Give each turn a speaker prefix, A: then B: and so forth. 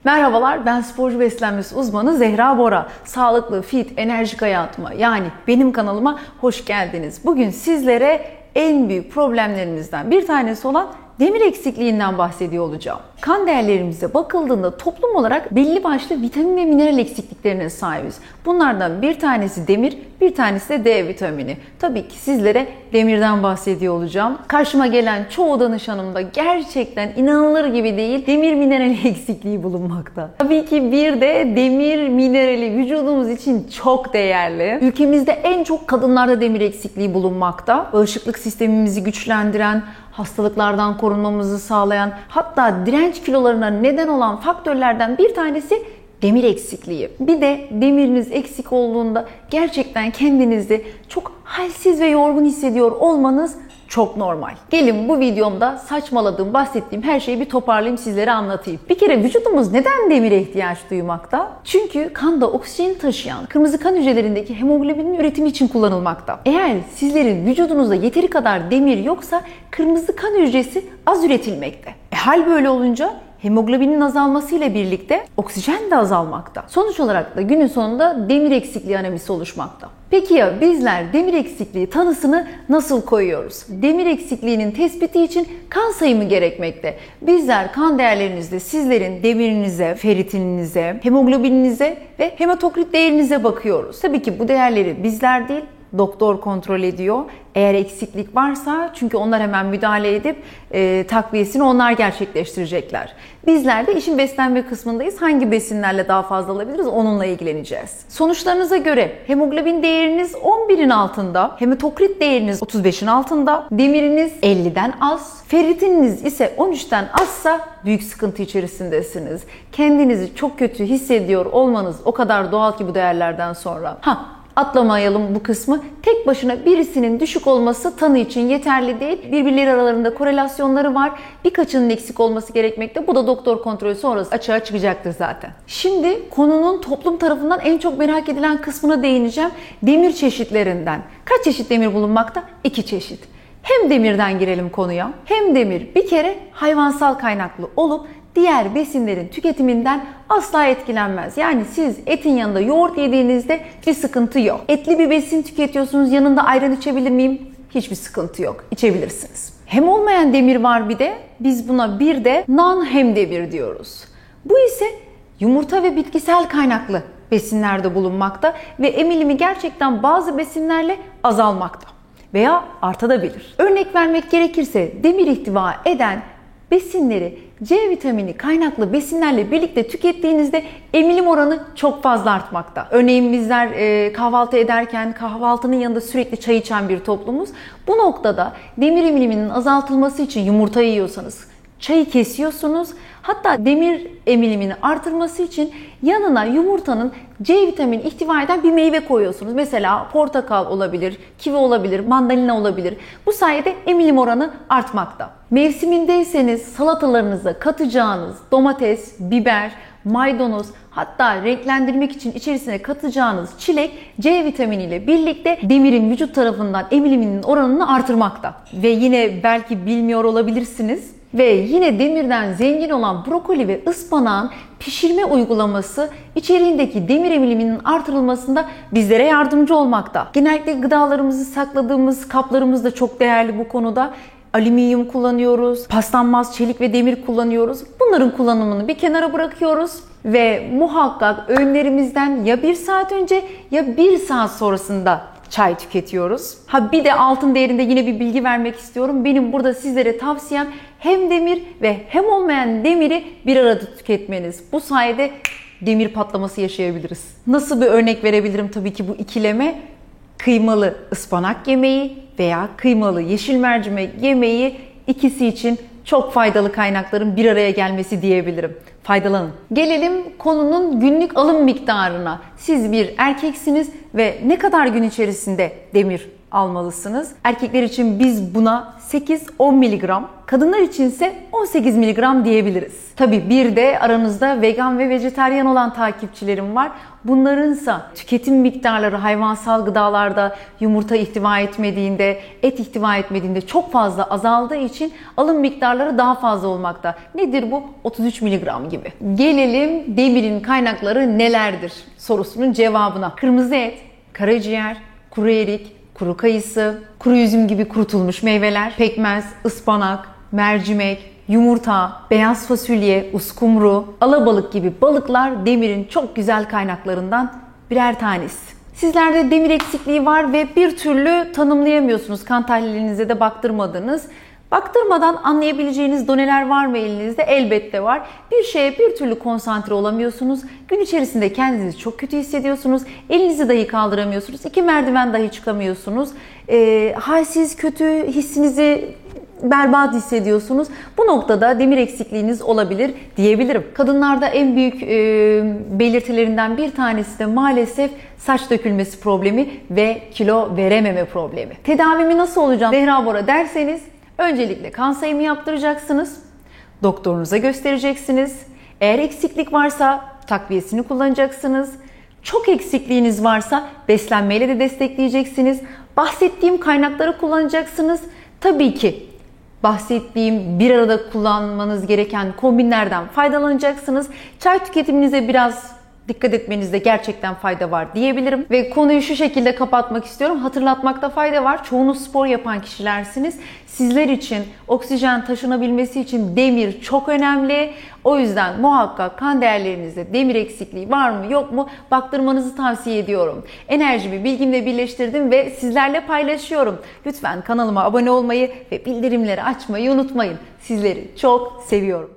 A: Merhabalar, ben sporcu beslenmesi uzmanı Zehra Bora. Sağlıklı, fit, enerjik hayatıma yani benim kanalıma hoş geldiniz. Bugün sizlere en büyük problemlerimizden bir tanesi olan demir eksikliğinden bahsediyor olacağım. Kan değerlerimize bakıldığında toplum olarak belli başlı vitamin ve mineral eksikliklerine sahibiz. Bunlardan bir tanesi demir, bir tanesi de D vitamini. Tabii ki sizlere demirden bahsediyor olacağım. Karşıma gelen çoğu danışanımda gerçekten inanılır gibi değil demir minerali eksikliği bulunmakta. Tabii ki bir de demir minerali vücudumuz için çok değerli. Ülkemizde en çok kadınlarda demir eksikliği bulunmakta. Bağışıklık sistemimizi güçlendiren, hastalıklardan korunmamızı sağlayan, hatta direnç kilolarına neden olan faktörlerden bir tanesi demir eksikliği. Bir de demiriniz eksik olduğunda gerçekten kendinizi çok halsiz ve yorgun hissediyor olmanız çok normal. Gelin bu videomda saçmaladığım, bahsettiğim her şeyi bir toparlayayım, sizlere anlatayım. Bir kere vücudumuz neden demire ihtiyaç duymakta? Çünkü kanda oksijeni taşıyan kırmızı kan hücrelerindeki hemoglobinin üretimi için kullanılmakta. Eğer sizlerin vücudunuzda yeteri kadar demir yoksa kırmızı kan hücresi az üretilmekte. Hal böyle olunca hemoglobinin azalmasıyla birlikte oksijen de azalmakta. Sonuç olarak da günün sonunda demir eksikliği anemisi oluşmakta. Peki ya bizler demir eksikliği tanısını nasıl koyuyoruz? Demir eksikliğinin tespiti için kan sayımı gerekmekte. Bizler kan değerlerinizde sizlerin demirinize, feritininize, hemoglobininize ve hematokrit değerinize bakıyoruz. Tabii ki bu değerleri bizler değil, doktor kontrol ediyor. Eğer eksiklik varsa çünkü onlar hemen müdahale edip takviyesini onlar gerçekleştirecekler. Bizler de işin beslenme kısmındayız. Hangi besinlerle daha fazla alabiliriz onunla ilgileneceğiz. Sonuçlarınıza göre hemoglobin değeriniz 11'in altında, hematokrit değeriniz 35'in altında, demiriniz 50'den az, feritiniz ise 13'ten azsa büyük sıkıntı içerisindesiniz. Kendinizi çok kötü hissediyor olmanız o kadar doğal ki bu değerlerden sonra. Atlamayalım bu kısmı. Tek başına birisinin düşük olması tanı için yeterli değil. Birbirleri aralarında korelasyonları var. Birkaçının eksik olması gerekmekte. Bu da doktor kontrolü sonrası açığa çıkacaktır zaten. Şimdi konunun toplum tarafından en çok merak edilen kısmına değineceğim. Demir çeşitlerinden. Kaç çeşit demir bulunmakta? 2 çeşit. Hem demirden girelim konuya. Hem demir bir kere hayvansal kaynaklı olup diğer besinlerin tüketiminden asla etkilenmez. Yani siz etin yanında yoğurt yediğinizde bir sıkıntı yok. Etli bir besin tüketiyorsunuz, yanında ayran içebilir miyim? Hiçbir sıkıntı yok. İçebilirsiniz. Hem olmayan demir var bir de. Biz buna bir de non-hem demir diyoruz. Bu ise yumurta ve bitkisel kaynaklı besinlerde bulunmakta ve emilimi gerçekten bazı besinlerle azalmakta veya artabilir. Örnek vermek gerekirse demir ihtiva eden besinleri C vitamini kaynaklı besinlerle birlikte tükettiğinizde emilim oranı çok fazla artmakta. Örneğin bizler kahvaltı ederken kahvaltının yanında sürekli çay içen bir toplumuz. Bu noktada demir emiliminin azaltılması için yumurta yiyorsanız çayı kesiyorsunuz. Hatta demir emilimini artırması için yanına yumurtanın C vitamini ihtiva eden bir meyve koyuyorsunuz. Mesela portakal olabilir, kivi olabilir, mandalina olabilir. Bu sayede emilim oranı artmakta. Mevsimindeyseniz salatalarınıza katacağınız domates, biber, maydanoz, hatta renklendirmek için içerisine katacağınız çilek C vitamini ile birlikte demirin vücut tarafından emiliminin oranını artırmakta. Ve yine belki bilmiyor olabilirsiniz. Ve yine demirden zengin olan brokoli ve ıspanağın pişirme uygulaması içeriğindeki demir emiliminin artırılmasında bizlere yardımcı olmakta. Genellikle gıdalarımızı sakladığımız kaplarımız da çok değerli bu konuda. Alüminyum kullanıyoruz, paslanmaz çelik ve demir kullanıyoruz. Bunların kullanımını bir kenara bırakıyoruz ve muhakkak öğünlerimizden ya 1 saat önce ya 1 saat sonrasında çay tüketiyoruz. Bir de altın değerinde yine bir bilgi vermek istiyorum. Benim burada sizlere tavsiyem hem demir ve hem olmayan demiri bir arada tüketmeniz. Bu sayede demir patlaması yaşayabiliriz. Nasıl bir örnek verebilirim tabii ki bu ikileme? Kıymalı ıspanak yemeği veya kıymalı yeşil mercimek yemeği ikisi için çok faydalı kaynakların bir araya gelmesi diyebilirim. Faydalanın. Gelelim konunun günlük alım miktarına. Siz bir erkeksiniz ve ne kadar gün içerisinde demir almalısınız. Erkekler için biz buna 8-10 mg, kadınlar içinse 18 mg diyebiliriz. Tabii bir de aranızda vegan ve vejetaryen olan takipçilerim var. Bunlarınsa tüketim miktarları hayvansal gıdalarda yumurta ihtiva etmediğinde, et ihtiva etmediğinde çok fazla azaldığı için alım miktarları daha fazla olmakta. Nedir bu? 33 mg gibi. Gelelim demirin kaynakları nelerdir sorusunun cevabına. Kırmızı et, karaciğer, kuru erik, kuru kayısı, kuru üzüm gibi kurutulmuş meyveler, pekmez, ıspanak, mercimek, yumurta, beyaz fasulye, uskumru, alabalık gibi balıklar demirin çok güzel kaynaklarından birer tanesi. Sizlerde demir eksikliği var ve bir türlü tanımlayamıyorsunuz. Kan tahlilinize de baktırmadınız. Baktırmadan anlayabileceğiniz doneler var mı elinizde? Elbette var. Bir şeye bir türlü konsantre olamıyorsunuz. Gün içerisinde kendinizi çok kötü hissediyorsunuz. Elinizi dahi kaldıramıyorsunuz. 2 merdiven dahi çıkamıyorsunuz. Halsiz, kötü hissinizi berbat hissediyorsunuz. Bu noktada demir eksikliğiniz olabilir diyebilirim. Kadınlarda en büyük belirtilerinden bir tanesi de maalesef saç dökülmesi problemi ve kilo verememe problemi. Tedavimi nasıl olacağım Zehra Bora derseniz, öncelikle kan sayımı yaptıracaksınız. Doktorunuza göstereceksiniz. Eğer eksiklik varsa takviyesini kullanacaksınız. Çok eksikliğiniz varsa beslenmeyle de destekleyeceksiniz. Bahsettiğim kaynakları kullanacaksınız. Tabii ki bahsettiğim bir arada kullanmanız gereken kombinlerden faydalanacaksınız. Çay tüketiminize biraz dikkat etmenizde gerçekten fayda var diyebilirim. Ve konuyu şu şekilde kapatmak istiyorum. Hatırlatmakta fayda var. Çoğunuz spor yapan kişilersiniz. Sizler için oksijen taşınabilmesi için demir çok önemli. O yüzden muhakkak kan değerlerinizde demir eksikliği var mı yok mu baktırmanızı tavsiye ediyorum. Enerjimi bilgimle birleştirdim ve sizlerle paylaşıyorum. Lütfen kanalıma abone olmayı ve bildirimleri açmayı unutmayın. Sizleri çok seviyorum.